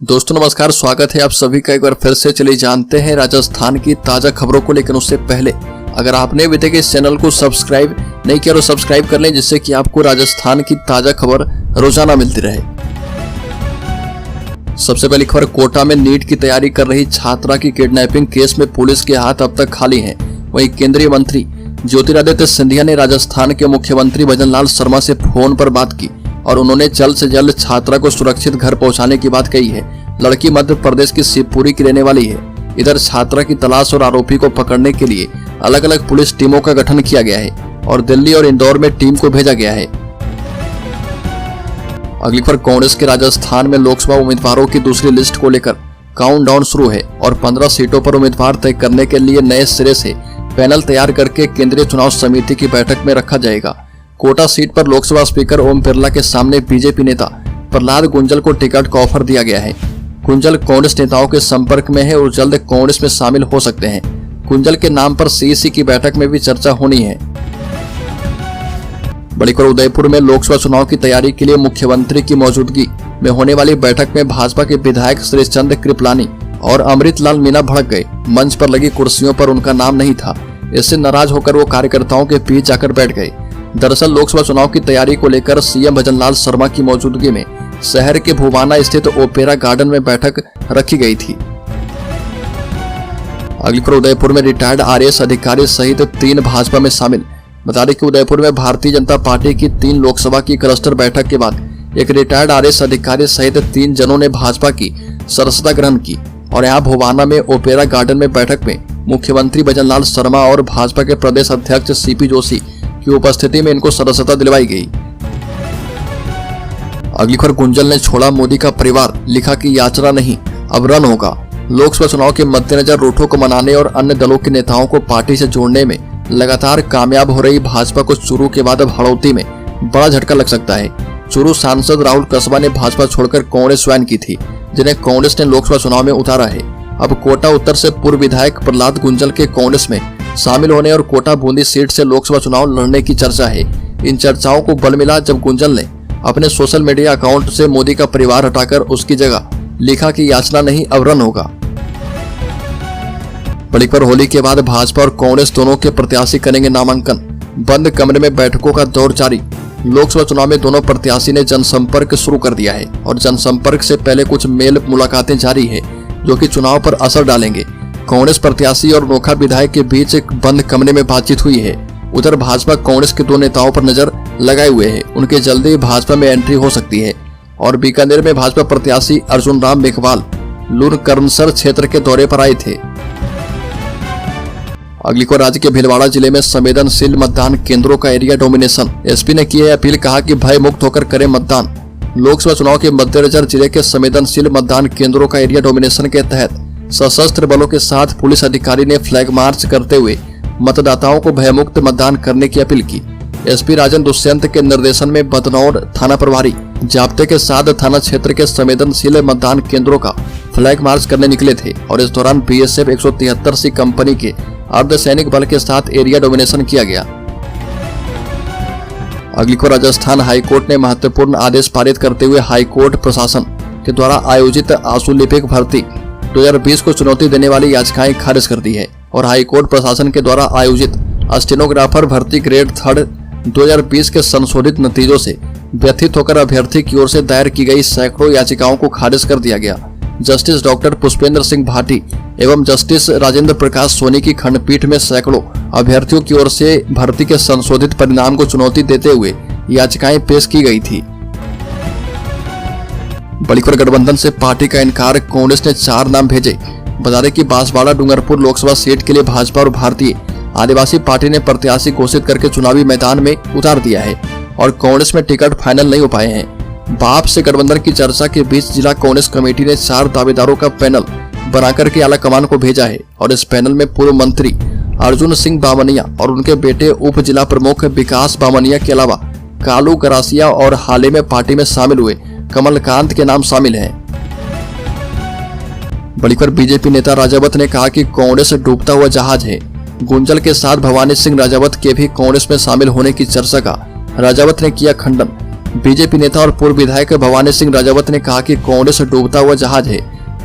दोस्तों नमस्कार, स्वागत है आप सभी का एक बार फिर से। चलिए जानते हैं राजस्थान की ताजा खबरों को। लेकिन उससे पहले अगर आपने अभी तक इस चैनल को सब्सक्राइब नहीं किया तो सब्सक्राइब कर लें, जिससे कि आपको राजस्थान की ताजा खबर रोजाना मिलती रहे। सबसे पहली खबर, कोटा में नीट की तैयारी कर रही छात्रा की किडनैपिंग केस में पुलिस के हाथ अब तक खाली हैं। वहीं केंद्रीय मंत्री ज्योतिरादित्य सिंधिया ने राजस्थान के मुख्यमंत्री भजनलाल शर्मा से फोन पर बात की और उन्होंने जल्द से जल्द छात्रा को सुरक्षित घर पहुंचाने की बात कही है। लड़की मध्य प्रदेश की शिवपुरी की रहने वाली है। इधर छात्रा की तलाश और आरोपी को पकड़ने के लिए अलग अलग पुलिस टीमों का गठन किया गया है और दिल्ली और इंदौर में टीम को भेजा गया है। अगली खबर, कांग्रेस के राजस्थान में लोकसभा उम्मीदवारों की दूसरी लिस्ट को लेकर काउंटडाउन शुरू है और 15 सीटों पर उम्मीदवार तय करने के लिए नए सिरे से पैनल तैयार करके केंद्रीय चुनाव समिति की बैठक में रखा जाएगा। कोटा सीट पर लोकसभा स्पीकर ओम बिरला के सामने बीजेपी नेता प्रहलाद गुंजल को टिकट का ऑफर दिया गया है। गुंजल कांग्रेस नेताओं के संपर्क में है और जल्द कांग्रेस में शामिल हो सकते हैं। गुंजल के नाम पर सीईसी की बैठक में भी चर्चा होनी है। बड़ी खबर, उदयपुर में लोकसभा चुनाव की तैयारी के लिए मुख्यमंत्री की मौजूदगी में होने वाली बैठक में भाजपा के विधायक श्री चंद्र कृपलानी और अमृतलाल मीणा भड़क गए। मंच पर लगी कुर्सियों पर उनका नाम नहीं था। इससे नाराज होकर वो कार्यकर्ताओं के बीच जाकर बैठ गए। दरअसल लोकसभा चुनाव की तैयारी को लेकर सीएम भजनलाल शर्मा की मौजूदगी में शहर के भुवाना स्थित ओपेरा गार्डन में बैठक रखी गई थी। अगली खबर, उदयपुर में रिटायर्ड आरएएस अधिकारी सहित 3 भाजपा में शामिल। बता दें कि उदयपुर में भारतीय जनता पार्टी की 3 लोकसभा की क्लस्टर बैठक के बाद एक रिटायर्ड आरएएस अधिकारी सहित 3 जनों ने भाजपा की सदस्यता ग्रहण की और यहाँ भुवाना में ओपेरा गार्डन में बैठक में मुख्यमंत्री भजनलाल शर्मा और भाजपा के प्रदेश अध्यक्ष सीपी जोशी की उपस्थिति में इनको सदस्यता दिलवाई गई। अगली खबर, गुंजल ने छोड़ा मोदी का परिवार, लिखा कि यात्रा नहीं अब रन होगा। लोकसभा चुनाव के मद्देनजर रूठों को मनाने और अन्य दलों के नेताओं को पार्टी से जोड़ने में लगातार कामयाब हो रही भाजपा को चूरू के बाद अब हड़ौती में बड़ा झटका लग सकता है। चूरू सांसद राहुल कसबा ने भाजपा छोड़कर कांग्रेस ज्वाइन की थी, जिन्हें कांग्रेस ने लोकसभा चुनाव में उतारा है। अब कोटा उत्तर से पूर्व विधायक प्रहलाद गुंजल के कांग्रेस में शामिल होने और कोटा बूंदी सीट से लोकसभा चुनाव लड़ने की चर्चा है। इन चर्चाओं को बल मिला जब गुंजल ने अपने सोशल मीडिया अकाउंट से मोदी का परिवार हटाकर उसकी जगह लिखा कि याचना नहीं अब रन होगा। बड़ी खबर, होली के बाद भाजपा और कांग्रेस दोनों के प्रत्याशी करेंगे नामांकन। बंद कमरे में बैठकों का दौर जारी। लोकसभा चुनाव में दोनों प्रत्याशी ने जनसंपर्क शुरू कर दिया है और जनसंपर्क से पहले कुछ मेल मुलाकातें जारी है जो कि चुनाव पर असर डालेंगे। कांग्रेस प्रत्याशी और नोखा विधायक के बीच एक बंद कमरे में बातचीत हुई है। उधर भाजपा कांग्रेस के 2 नेताओं पर नजर लगाए हुए है। उनके जल्दी भाजपा में एंट्री हो सकती है। और बीकानेर में भाजपा प्रत्याशी अर्जुन राम मेघवाल लूरकरणसर क्षेत्र के दौरे पर आए थे। अगली को, राज्य के भीलवाड़ा जिले में संवेदनशील मतदान केंद्रों का एरिया डोमिनेशन। एसपी ने की है अपील, कहा कि भय मुक्त होकर करें मतदान। लोकसभा चुनाव के मद्देनजर जिले के संवेदनशील मतदान केंद्रों का एरिया डोमिनेशन के तहत सशस्त्र बलों के साथ पुलिस अधिकारी ने फ्लैग मार्च करते हुए मतदाताओं को भयमुक्त मतदान करने की अपील की। एसपी राजन दुष्यंत के निर्देशन में बदनौर थाना प्रभारी जाब्ते के साथ थाना क्षेत्र के संवेदनशील मतदान केंद्रों का फ्लैग मार्च करने निकले थे और इस दौरान बीएसएफ 173 सी कंपनी के अर्धसैनिक बल के साथ एरिया डोमिनेशन किया गया। अगली को, राजस्थान हाईकोर्ट ने महत्वपूर्ण आदेश पारित करते हुए हाईकोर्ट प्रशासन के द्वारा आयोजित आशुलिपिक भर्ती 2020 को चुनौती देने वाली याचिकाएं खारिज कर दी है और हाईकोर्ट प्रशासन के द्वारा आयोजित स्टेनोग्राफर भर्ती ग्रेड 3 2020 के संशोधित नतीजों से व्यथित होकर अभ्यर्थी की ओर से दायर की गई सैकड़ों याचिकाओं को खारिज कर दिया गया। जस्टिस डॉक्टर पुष्पेंद्र सिंह भाटी एवं जस्टिस राजेंद्र प्रकाश सोनी की खंडपीठ में सैकड़ों अभ्यर्थियों की ओर से भर्ती के संशोधित परिणाम को चुनौती देते हुए याचिकाएं पेश की गई थी। बड़ी खबर, गठबंधन से पार्टी का इनकार, कांग्रेस ने 4 नाम भेजे। बता दें कि बांसवाड़ा डूंगरपुर लोकसभा सीट के लिए भाजपा और भारतीय आदिवासी पार्टी ने प्रत्याशी घोषित करके चुनावी मैदान में उतार दिया है और कांग्रेस में टिकट फाइनल नहीं हो पाए हैं। बाप से गठबंधन की चर्चा के बीच जिला कांग्रेस कमेटी ने 4 दावेदारों का पैनल बनाकर के आला कमान को भेजा है और इस पैनल में पूर्व मंत्री अर्जुन सिंह बामनिया और उनके बेटे उप जिला प्रमुख विकास बामनिया के अलावा कालू गरासिया और हाल ही में पार्टी में शामिल हुए कमलकांत के नाम शामिल हैं। बड़ी खबर, बीजेपी नेता राजावत ने कहा कि कांग्रेस डूबता हुआ जहाज है। गुंजल के साथ भवानी सिंह राजावत के भी कांग्रेस में शामिल होने की चर्चा का राजावत ने किया खंडन। बीजेपी नेता और पूर्व विधायक भवानी सिंह राजावत ने कहा कि कांग्रेस डूबता हुआ जहाज है,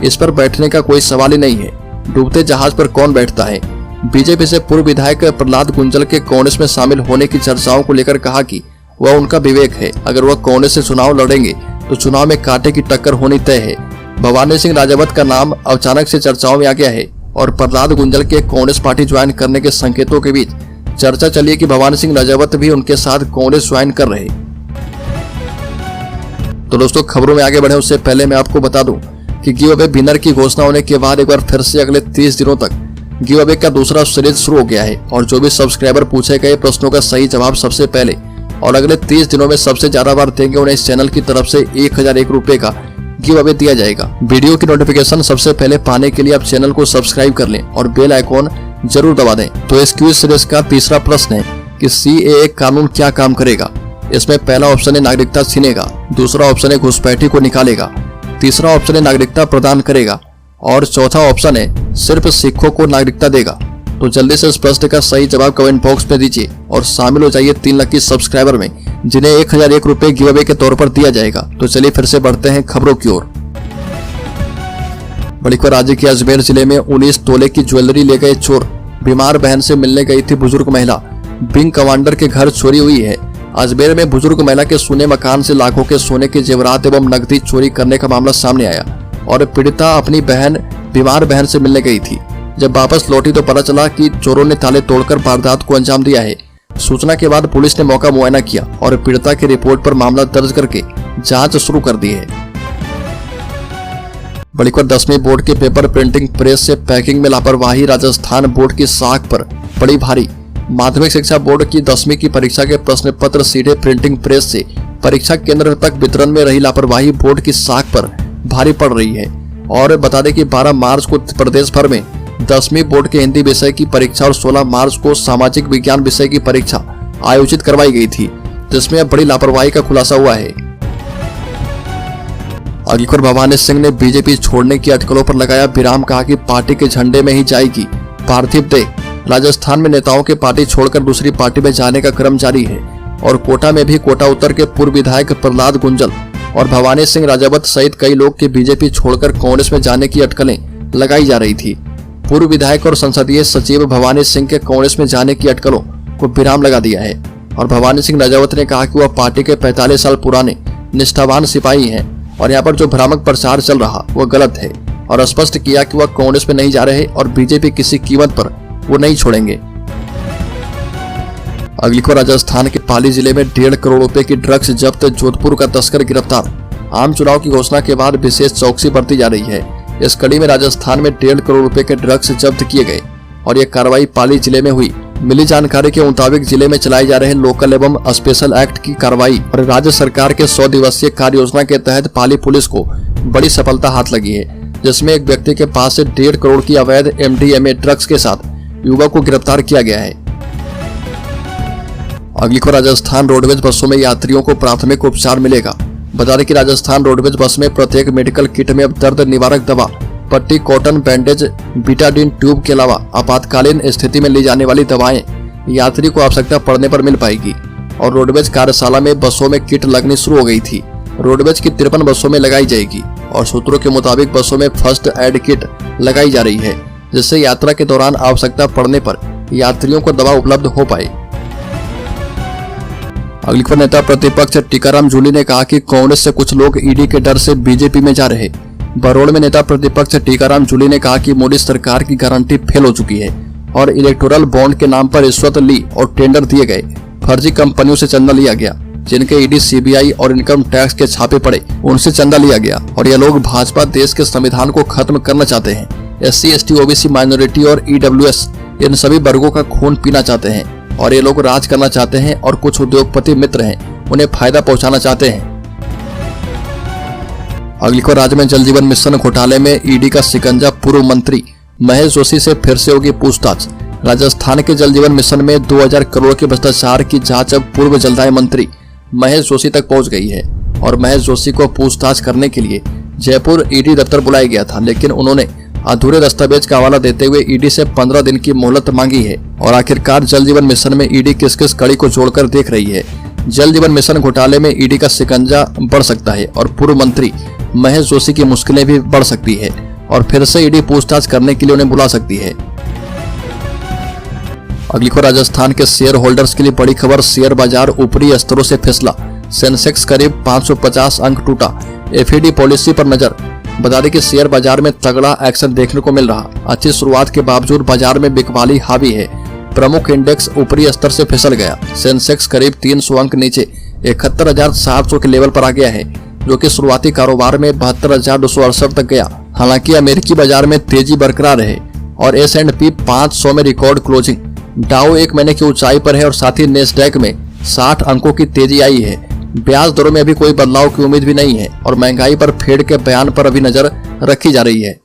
इस पर बैठने का कोई सवाल ही नहीं है। डूबते जहाज पर कौन बैठता है। बीजेपी से पूर्व विधायक प्रहलाद गुंजल के कांग्रेस में शामिल होने की चर्चाओं को लेकर कहा कि वह उनका विवेक है, अगर वह कांग्रेस से चुनाव लड़ेंगे तो चुनाव में कांटे की टक्कर होनी तय है। भवानी सिंह राजावत का नाम अचानक से चर्चाओं में आ गया है और प्रहलाद गुंजल के कांग्रेस पार्टी ज्वाइन करने के संकेतों के बीच चर्चा चली है कि भवानी सिंह राजावत भी उनके साथ कांग्रेस ज्वाइन कर रहे। तो दोस्तों, खबरों में आगे बढ़े उससे पहले मैं आपको बता दूं कि गिव अवे विनर की घोषणा होने के बाद एक बार फिर से अगले 30 दिनों तक गिव अवे का दूसरा सीरीज शुरू हो गया है और जो भी सब्सक्राइबर पूछे गए प्रश्नों का सही जवाब सबसे पहले और अगले 30 दिनों में सबसे ज्यादा बार देंगे उन्हें इस चैनल की तरफ से 1001 रुपए का गिव अवे दिया जाएगा। वीडियो की नोटिफिकेशन सबसे पहले पाने के लिए आप चैनल को सब्सक्राइब कर लें और बेल आइकॉन जरूर दबा दें। तो इस क्विज सीरीज का तीसरा प्रश्न है कि CAA कानून क्या काम करेगा। इसमें पहला ऑप्शन है नागरिकता छीनेगा, दूसरा ऑप्शन है घुसपैठी को निकालेगा, तीसरा ऑप्शन है नागरिकता प्रदान करेगा और चौथा ऑप्शन है सिर्फ सिखों को नागरिकता देगा। तो जल्दी से इस प्रश्न का सही जवाब कमेंट बॉक्स में दीजिए और शामिल हो जाइए 3 लकी सब्सक्राइबर में जिन्हें 1001 रुपए गिव अवे के तौर पर दिया जाएगा। तो चलिए फिर से बढ़ते हैं खबरों की ओर। बड़ी खबर राज्य के अजमेर जिले में 19 तोले की ज्वेलरी ले गए चोर। बीमार बहन से मिलने गई थी बुजुर्ग महिला। विंग कमांडर के घर चोरी हुई है। अजमेर में बुजुर्ग महिला के सोने मकान से लाखों के सोने के जेवरात एवं नकदी चोरी करने का मामला सामने आया और पीड़िता अपनी बीमार बहन से मिलने गई थी। जब वापस लौटी तो पता चला कि चोरों ने ताले तोड़कर वारदात को अंजाम दिया है। सूचना के बाद पुलिस ने मौका मुआयना किया और पीड़िता की रिपोर्ट पर मामला दर्ज करके जांच शुरू कर दी है। बड़ी खबर 10वीं बोर्ड के पेपर प्रिंटिंग प्रेस से पैकिंग में लापरवाही। राजस्थान बोर्ड की साख पर पड़ी भारी। माध्यमिक शिक्षा बोर्ड की 10वीं की परीक्षा के प्रश्न पत्र सीधे प्रिंटिंग प्रेस से परीक्षा केंद्र तक वितरण में रही लापरवाही बोर्ड की साख पर भारी पड़ रही है। और बता दें कि 12 मार्च को प्रदेश भर में 10वीं बोर्ड के हिंदी विषय की परीक्षा और 16 मार्च को सामाजिक विज्ञान विषय की परीक्षा आयोजित करवाई गई थी, जिसमें अब बड़ी लापरवाही का खुलासा हुआ है। अगली खबर भवानी सिंह ने बीजेपी छोड़ने की अटकलों पर लगाया विराम। कहा कि पार्टी के झंडे में ही जाएगी पार्थिव देह। राजस्थान में नेताओं के पार्टी छोड़कर दूसरी पार्टी में जाने का क्रम जारी है और कोटा में भी कोटा उत्तर के पूर्व विधायक प्रहलाद गुंजल और भवानी सिंह राजावत सहित कई लोग के बीजेपी छोड़कर कांग्रेस में जाने की अटकलें लगाई जा रही थी। पूर्व विधायक और संसदीय सचिव भवानी सिंह के कांग्रेस में जाने की अटकलों को विराम लगा दिया है और भवानी सिंह राजावत ने कहा कि वह पार्टी के 45 साल पुराने निष्ठावान सिपाही हैं और यहाँ पर जो भ्रामक प्रचार चल रहा वह गलत है और स्पष्ट किया कि वह कांग्रेस में नहीं जा रहे और बीजेपी किसी कीमत पर वो नहीं छोड़ेंगे। अगली खबर राजस्थान के पाली जिले में 1.5 करोड़ रुपए की ड्रग्स जब्त। जोधपुर का तस्कर गिरफ्तार। आम चुनाव की घोषणा के बाद विशेष चौकसी बरती जा रही है। इस कड़ी में राजस्थान में 1.5 करोड़ रुपए के ड्रग्स जब्त किए गए और यह कार्रवाई पाली जिले में हुई। मिली जानकारी के मुताबिक जिले में चलाए जा रहे लोकल एवं स्पेशल एक्ट की कार्रवाई और राज्य सरकार के 100 दिवसीय कार्य योजना के तहत पाली पुलिस को बड़ी सफलता हाथ लगी है, जिसमें एक व्यक्ति के पास से 1.5 करोड़ की अवैध MDMA ड्रग्स के साथ युवक को गिरफ्तार किया गया है। अगली खबर राजस्थान रोडवेज बसों में यात्रियों को प्राथमिक उपचार मिलेगा। बता दें कि राजस्थान रोडवेज बस में प्रत्येक मेडिकल किट में अब दर्द निवारक दवा, पट्टी, कॉटन बैंडेज, बीटाडीन ट्यूब के अलावा आपातकालीन स्थिति में ली जाने वाली दवाएं यात्री को आवश्यकता पड़ने पर मिल पाएगी। और रोडवेज कार्यशाला में बसों में किट लगनी शुरू हो गई थी। रोडवेज की 53 बसों में लगाई जाएगी और सूत्रों के मुताबिक बसों में फर्स्ट एड किट लगाई जा रही है, जिससे यात्रा के दौरान आवश्यकता पड़ने पर यात्रियों को दवा उपलब्ध हो पाए। अगली खबर नेता प्रतिपक्ष टीकाराम जूली ने कहा कि कांग्रेस से कुछ लोग ईडी के डर से बीजेपी में जा रहे। बरौड़ में नेता प्रतिपक्ष टीकाराम जूली ने कहा कि मोदी सरकार की गारंटी फेल हो चुकी है और इलेक्टोरल बॉन्ड के नाम पर रिश्वत ली और टेंडर दिए गए। फर्जी कंपनियों से चंदा लिया गया, जिनके ईडी, सीबीआई और इनकम टैक्स के छापे पड़े, उनसे चंदा लिया गया और ये लोग भाजपा देश के संविधान को खत्म करना चाहते हैं। SC, ST, OBC, माइनॉरिटी और EWS इन सभी वर्गों का खून पीना चाहते हैं और ये लोग राज करना चाहते हैं और कुछ उद्योगपति मित्र हैं उन्हें फायदा पहुंचाना चाहते हैं। अगली खबर राज्य में जल जीवन मिशन घोटाले में ईडी का शिकंजा। पूर्व मंत्री महेश जोशी से फिर से होगी पूछताछ। राजस्थान के जल जीवन मिशन में 2000 करोड़ के भ्रष्टाचार की जांच अब पूर्व जलदाय मंत्री महेश जोशी तक पहुंच गई है और महेश जोशी को पूछताछ करने के लिए जयपुर ईडी दफ्तर बुलाया गया था, लेकिन उन्होंने अधूरे दस्तावेज का हवाला देते हुए ईडी से 15 दिन की मोहलत मांगी है। और आखिरकार जल जीवन मिशन में ईडी किस किस कड़ी को जोड़कर देख रही है, जल जीवन मिशन घोटाले में ईडी का शिकंजा बढ़ सकता है और पूर्व मंत्री महेश जोशी की मुश्किलें भी बढ़ सकती है और फिर से ईडी पूछताछ करने के लिए उन्हें बुला सकती है। अगली खबर राजस्थान के शेयर होल्डर्स के लिए बड़ी खबर, शेयर बाजार ऊपरी स्तरों से फिसला, सेंसेक्स करीब 550 अंक टूटा। एफईडी पॉलिसी पर नजर। बता दें कि शेयर बाजार में तगड़ा एक्शन देखने को मिल रहा। अच्छी शुरुआत के बावजूद बाजार में बिकवाली हावी है। प्रमुख इंडेक्स ऊपरी स्तर से फिसल गया। सेंसेक्स करीब 300 अंक नीचे 71,700 के लेवल पर आ गया है, जो कि शुरुआती कारोबार में 72,268 तक गया। हालांकि अमेरिकी बाजार में तेजी बरकरार है और S&P 500 में रिकॉर्ड क्लोजिंग। डाउ एक महीने की ऊंचाई पर है और साथ ही नेस्डैक में 60 अंकों की तेजी आई है। ब्याज दरों में अभी कोई बदलाव की उम्मीद भी नहीं है और महंगाई पर फेड के बयान पर अभी नजर रखी जा रही है।